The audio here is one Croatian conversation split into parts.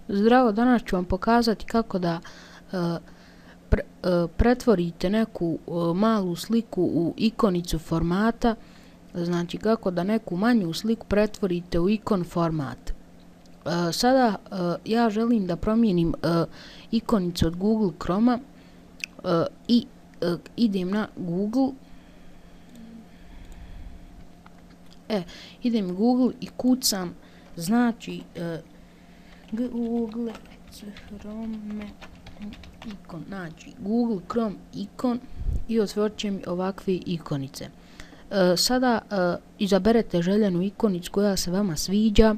Zdravo, danas ću vam pokazati kako da pretvorite neku malu sliku u ikonicu formata, znači kako da neku manju sliku pretvorite u ikon format. Sada ja želim da promijenim ikonicu od Google Chroma i idem na Google. Idem u Google i kucam znači Google Chrome ikon, znači Google Chrome ikon i otvorit će mi ovakve ikonice. Sada izaberete željenu ikonicu koja se vama sviđa.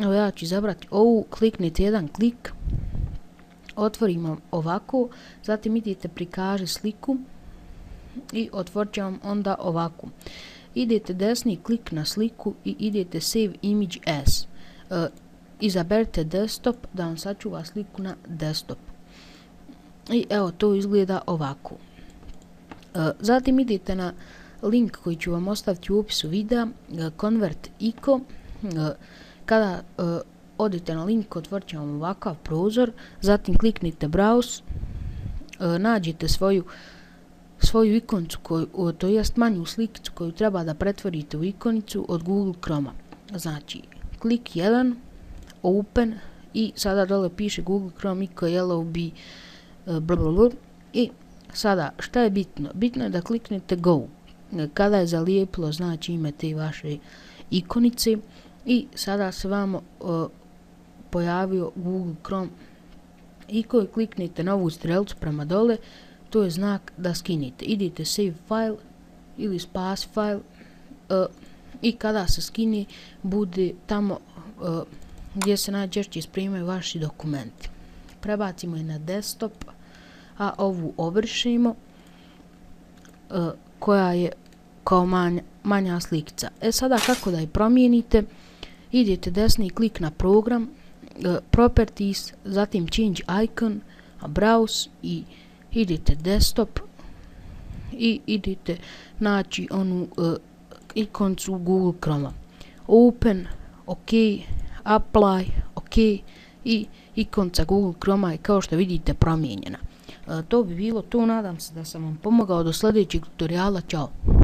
Evo ja ću izabrati ovu, kliknite jedan klik, otvorimo ovako, zatim idete prikaži sliku i otvorit će vam onda ovako. Idete desni klik na sliku i idete Save Image As. Izaberite desktop da vam sačuva sliku na desktop. I evo to izgleda ovako. Zatim idete na link koji ću vam ostaviti u opisu videa, Convert Iko. Kada odete na link, otvorit će vam ovakav prozor, zatim kliknite Browse, nađete svoju ikonicu, to jest manju slikicu koju treba da pretvorite u ikonicu od Google Chroma. Znači, klik 1, Open i sada dole piše Google Chrome Iko Yellow blablabla. I sada šta je bitno? Bitno je da kliknete Go. Kada je zalijepilo znači ime te vaše ikonice i sada se vam pojavio Google Chrome Iko i kliknite na ovu strelcu prema dole, to je znak da skinite. Idite Save File ili Spasi File i kada se skini bude tamo gdje se najčešće spremaju vaši dokumenti. Prebacimo je na desktop, a ovu obrišimo koja je kao manja slikica. Sada kako da je promijenite? Idete desni klik na program, Properties, zatim Change Icon, Browse i idete desktop i idete naći onu ikoncu Google Chroma. Open, OK, Apply, OK i ikonca Google Chroma je kao što vidite promijenjena. To bi bilo to, nadam se da sam vam pomogao. Do sljedećeg tutoriala, čao.